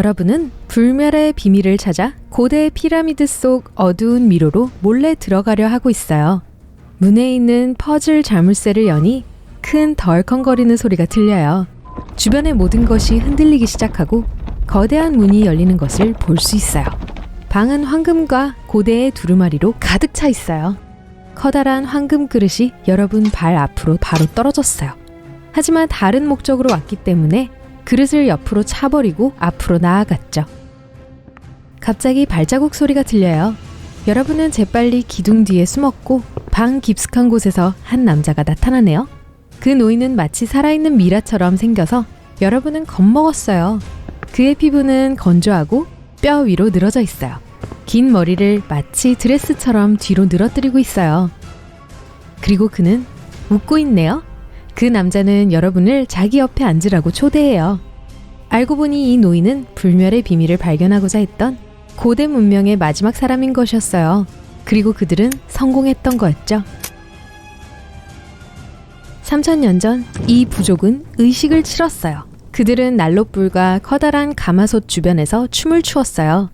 여러분은 불멸의 비밀을 찾아 고대 피라미드 속 어두운 미로로 몰래 들어가려 하고 있어요. 문에 있는 퍼즐 자물쇠를 여니 큰 덜컹거리는 소리가 들려요. 주변의 모든 것이 흔들리기 시작하고 거대한 문이 열리는 것을 볼 수 있어요. 방은 황금과 고대의 두루마리로 가득 차 있어요. 커다란 황금 그릇이 여러분 발 앞으로 바로 떨어졌어요. 하지만 다른 목적으로 왔기 때문에 그릇을 옆으로 차버리고 앞으로 나아갔죠. 갑자기 발자국 소리가 들려요. 여러분은 재빨리 기둥 뒤에 숨었고 방 깊숙한 곳에서 한 남자가 나타나네요. 그 노인은 마치 살아있는 미라처럼 생겨서 여러분은 겁먹었어요. 그의 피부는 건조하고 뼈 위로 늘어져 있어요. 긴 머리를 마치 드레스처럼 뒤로 늘어뜨리고 있어요. 그리고 그는 웃고 있네요. 그 남자는 여러분을 자기 옆에 앉으라고 초대해요. 알고 보니 이 노인은 불멸의 비밀을 발견하고자 했던 고대 문명의 마지막 사람인 것이었어요. 그리고 그들은 성공했던 거였죠. 3000년 전 이 부족은 의식을 치렀어요. 그들은 난로불과 커다란 가마솥 주변에서 춤을 추었어요.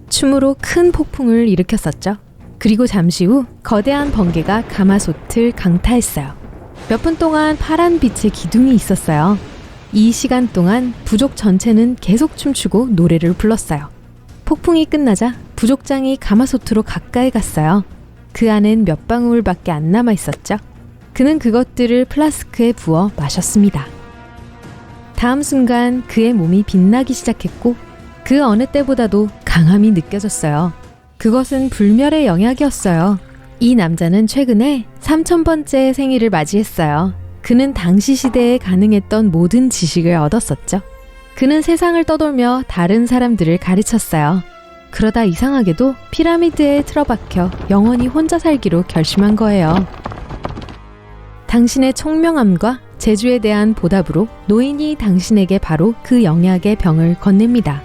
춤으로 큰 폭풍을 일으켰었죠. 그리고 잠시 후 거대한 번개가 가마솥을 강타했어요. 몇 분 동안 파란 빛의 기둥이 있었어요. 이 시간 동안 부족 전체는 계속 춤추고 노래를 불렀어요. 폭풍이 끝나자 부족장이 가마솥으로 가까이 갔어요. 그 안엔 몇 방울밖에 안 남아 있었죠. 그는 그것들을 플라스크에 부어 마셨습니다. 다음 순간 그의 몸이 빛나기 시작했고 그 어느 때보다도 강함이 느껴졌어요. 그것은 불멸의 영약이었어요. 이 남자는 최근에 3000번째 생일을 맞이했어요. 그는 당시 시대에 가능했던 모든 지식을 얻었었죠. 그는 세상을 떠돌며 다른 사람들을 가르쳤어요. 그러다 이상하게도 피라미드에 틀어박혀 영원히 혼자 살기로 결심한 거예요. 당신의 총명함과 재주에 대한 보답으로 노인이 당신에게 바로 그 영약의 병을 건넵니다.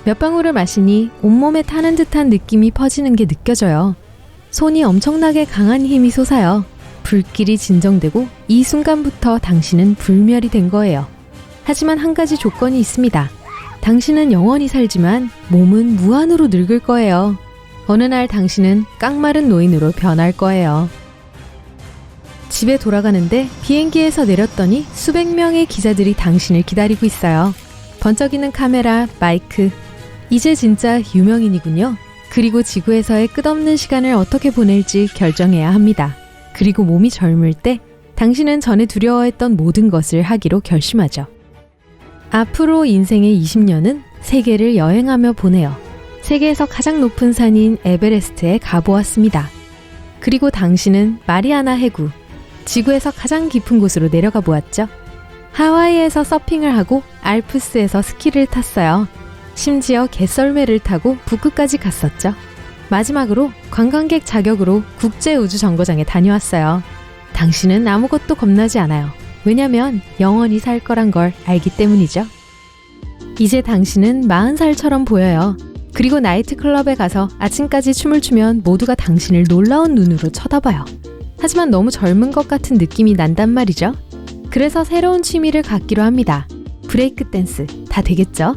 몇 방울을 마시니 온몸에 타는 듯한 느낌이 퍼지는 게 느껴져요. 손이 엄청나게 강한 힘이 솟아요. 불길이 진정되고 이 순간부터 당신은 불멸이 된 거예요. 하지만 한 가지 조건이 있습니다. 당신은 영원히 살지만 몸은 무한으로 늙을 거예요. 어느 날 당신은 깡마른 노인으로 변할 거예요. 집에 돌아가는데 비행기에서 내렸더니 수백 명의 기자들이 당신을 기다리고 있어요. 번쩍이는 카메라, 마이크. 이제 진짜 유명인이군요. 그리고 지구에서의 끝없는 시간을 어떻게 보낼지 결정해야 합니다. 그리고 몸이 젊을 때 당신은 전에 두려워했던 모든 것을 하기로 결심하죠. 앞으로 인생의 20년은 세계를 여행하며 보내요. 세계에서 가장 높은 산인 에베레스트에 가보았습니다. 그리고 당신은 마리아나 해구, 지구에서 가장 깊은 곳으로 내려가 보았죠. 하와이에서 서핑을 하고 알프스에서 스키를 탔어요. 심지어 개썰매를 타고 북극까지 갔었죠. 마지막으로 관광객 자격으로 국제우주정거장에 다녀왔어요. 당신은 아무것도 겁나지 않아요. 왜냐면 영원히 살 거란 걸 알기 때문이죠. 이제 당신은 40살처럼 보여요. 그리고 나이트클럽에 가서 아침까지 춤을 추면 모두가 당신을 놀라운 눈으로 쳐다봐요. 하지만 너무 젊은 것 같은 느낌이 난단 말이죠. 그래서 새로운 취미를 갖기로 합니다. 브레이크 댄스. 다 되겠죠?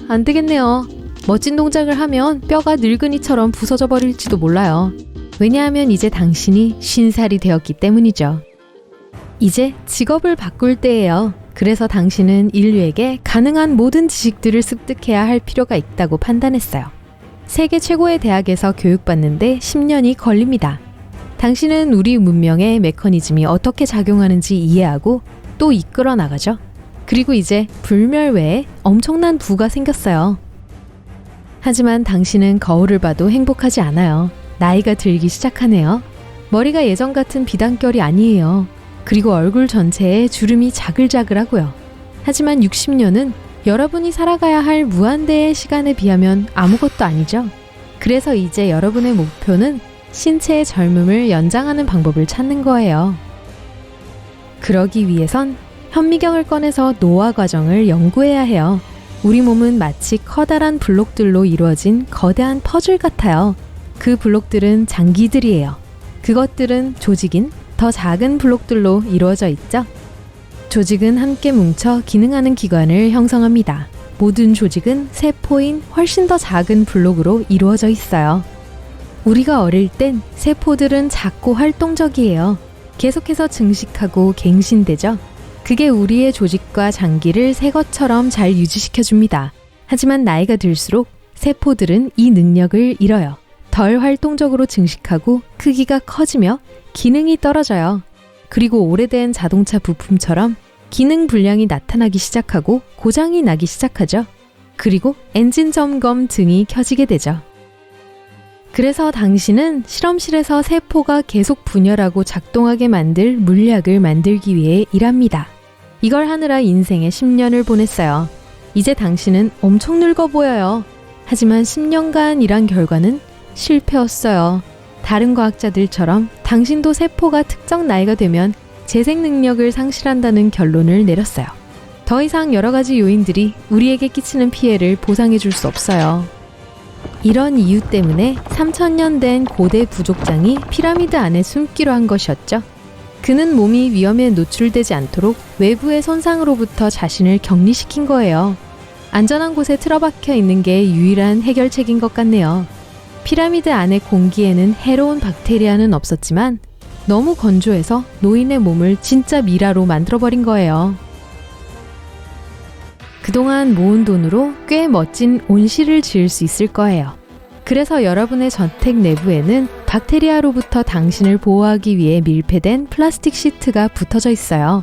안 되겠네요. 멋진 동작을 하면 뼈가 늙은이처럼 부서져 버릴지도 몰라요. 왜냐하면 이제 당신이 50살이 되었기 때문이죠. 이제 직업을 바꿀 때예요. 그래서 당신은 인류에게 가능한 모든 지식들을 습득해야 할 필요가 있다고 판단했어요. 세계 최고의 대학에서 교육받는데 10년이 걸립니다. 당신은 우리 문명의 메커니즘이 어떻게 작용하는지 이해하고 또 이끌어 나가죠. 그리고 이제 불멸 외에 엄청난 부가 생겼어요. 하지만 당신은 거울을 봐도 행복하지 않아요. 나이가 들기 시작하네요. 머리가 예전 같은 비단결이 아니에요. 그리고 얼굴 전체에 주름이 자글자글하고요. 하지만 60년은 여러분이 살아가야 할 무한대의 시간에 비하면 아무것도 아니죠. 그래서 이제 여러분의 목표는 신체의 젊음을 연장하는 방법을 찾는 거예요. 그러기 위해선 현미경을 꺼내서 노화 과정을 연구해야 해요. 우리 몸은 마치 커다란 블록들로 이루어진 거대한 퍼즐 같아요. 그 블록들은 장기들이에요. 그것들은 조직인 더 작은 블록들로 이루어져 있죠. 조직은 함께 뭉쳐 기능하는 기관을 형성합니다. 모든 조직은 세포인 훨씬 더 작은 블록으로 이루어져 있어요. 우리가 어릴 땐 세포들은 작고 활동적이에요. 계속해서 증식하고 갱신되죠. 그게 우리의 조직과 장기를 새 것처럼 잘 유지시켜줍니다. 하지만 나이가 들수록 세포들은 이 능력을 잃어요. 덜 활동적으로 증식하고 크기가 커지며 기능이 떨어져요. 그리고 오래된 자동차 부품처럼 기능 불량이 나타나기 시작하고 고장이 나기 시작하죠. 그리고 엔진 점검 등이 켜지게 되죠. 그래서 당신은 실험실에서 세포가 계속 분열하고 작동하게 만들 물약을 만들기 위해 일합니다. 이걸 하느라 인생의 10년을 보냈어요. 이제 당신은 엄청 늙어 보여요. 하지만 10년간 일한 결과는 실패였어요. 다른 과학자들처럼 당신도 세포가 특정 나이가 되면 재생 능력을 상실한다는 결론을 내렸어요. 더 이상 여러 가지 요인들이 우리에게 끼치는 피해를 보상해 줄 수 없어요. 이런 이유 때문에 3000년 된 고대 부족장이 피라미드 안에 숨기로 한 것이었죠. 그는 몸이 위험에 노출되지 않도록 외부의 손상으로부터 자신을 격리시킨 거예요. 안전한 곳에 틀어박혀 있는 게 유일한 해결책인 것 같네요. 피라미드 안의 공기에는 해로운 박테리아는 없었지만 너무 건조해서 노인의 몸을 진짜 미라로 만들어버린 거예요. 그동안 모은 돈으로 꽤 멋진 온실을 지을 수 있을 거예요. 그래서 여러분의 저택 내부에는 박테리아로부터 당신을 보호하기 위해 밀폐된 플라스틱 시트가 붙어져 있어요.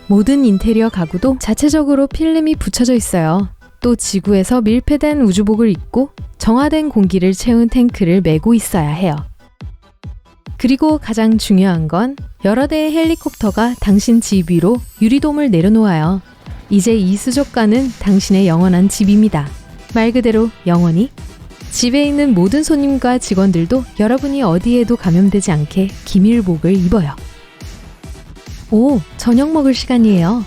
모든 인테리어 가구도 자체적으로 필름이 붙여져 있어요. 또 지구에서 밀폐된 우주복을 입고 정화된 공기를 채운 탱크를 메고 있어야 해요. 그리고 가장 중요한 건 여러 대의 헬리콥터가 당신 집 위로 유리돔을 내려놓아요. 이제 이 수족관은 당신의 영원한 집입니다. 말 그대로 영원히. 집에 있는 모든 손님과 직원들도 여러분이 어디에도 감염되지 않게 기밀복을 입어요. 오, 저녁 먹을 시간이에요.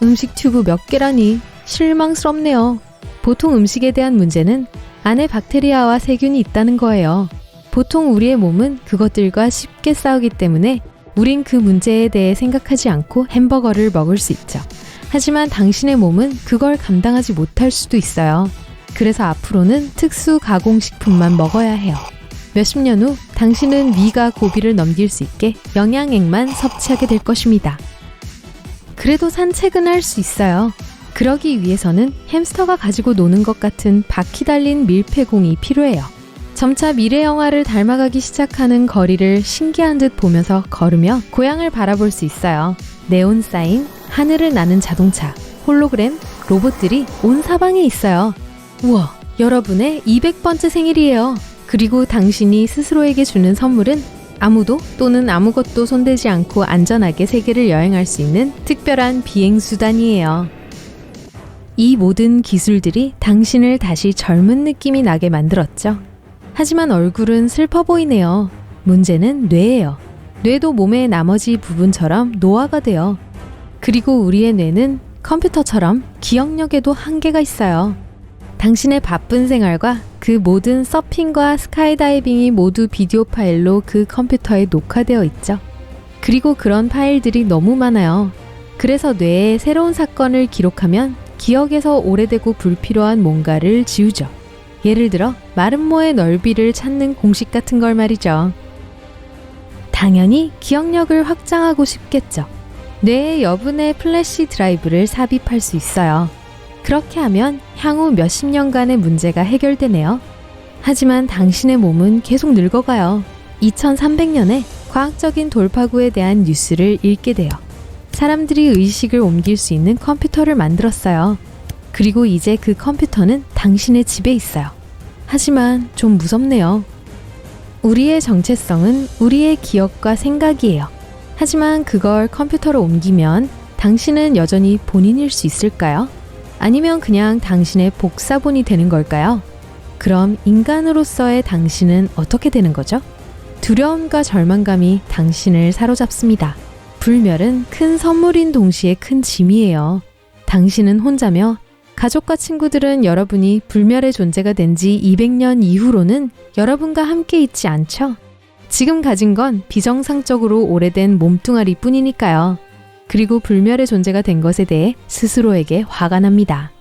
음식 튜브 몇 개라니 실망스럽네요. 보통 음식에 대한 문제는 안에 박테리아와 세균이 있다는 거예요. 보통 우리의 몸은 그것들과 쉽게 싸우기 때문에 우린 그 문제에 대해 생각하지 않고 햄버거를 먹을 수 있죠. 하지만 당신의 몸은 그걸 감당하지 못할 수도 있어요. 그래서 앞으로는 특수 가공식품만 먹어야 해요. 몇십 년 후 당신은 위가 고비를 넘길 수 있게 영양액만 섭취하게 될 것입니다. 그래도 산책은 할 수 있어요. 그러기 위해서는 햄스터가 가지고 노는 것 같은 바퀴 달린 밀폐공이 필요해요. 점차 미래 영화를 닮아가기 시작하는 거리를 신기한 듯 보면서 걸으며 고향을 바라볼 수 있어요. 네온 사인, 하늘을 나는 자동차, 홀로그램, 로봇들이 온 사방에 있어요. 우와, 여러분의 200번째 생일이에요. 그리고 당신이 스스로에게 주는 선물은 아무도 또는 아무것도 손대지 않고 안전하게 세계를 여행할 수 있는 특별한 비행수단이에요. 이 모든 기술들이 당신을 다시 젊은 느낌이 나게 만들었죠. 하지만 얼굴은 슬퍼 보이네요. 문제는 뇌예요. 뇌도 몸의 나머지 부분처럼 노화가 돼요. 그리고 우리의 뇌는 컴퓨터처럼 기억력에도 한계가 있어요. 당신의 바쁜 생활과 그 모든 서핑과 스카이다이빙이 모두 비디오 파일로 그 컴퓨터에 녹화되어 있죠. 그리고 그런 파일들이 너무 많아요. 그래서 뇌에 새로운 사건을 기록하면 기억에서 오래되고 불필요한 뭔가를 지우죠. 예를 들어 마름모의 넓이를 찾는 공식 같은 걸 말이죠. 당연히 기억력을 확장하고 싶겠죠. 뇌에 여분의 플래시 드라이브를 삽입할 수 있어요. 그렇게 하면 향후 몇십 년간의 문제가 해결되네요. 하지만 당신의 몸은 계속 늙어가요. 2300년에 과학적인 돌파구에 대한 뉴스를 읽게 돼요. 사람들이 의식을 옮길 수 있는 컴퓨터를 만들었어요. 그리고 이제 그 컴퓨터는 당신의 집에 있어요. 하지만 좀 무섭네요. 우리의 정체성은 우리의 기억과 생각이에요. 하지만 그걸 컴퓨터로 옮기면 당신은 여전히 본인일 수 있을까요? 아니면 그냥 당신의 복사본이 되는 걸까요? 그럼 인간으로서의 당신은 어떻게 되는 거죠? 두려움과 절망감이 당신을 사로잡습니다. 불멸은 큰 선물인 동시에 큰 짐이에요. 당신은 혼자며 가족과 친구들은 여러분이 불멸의 존재가 된 지 200년 이후로는 여러분과 함께 있지 않죠? 지금 가진 건 비정상적으로 오래된 몸뚱아리 뿐이니까요. 그리고 불멸의 존재가 된 것에 대해 스스로에게 화가 납니다.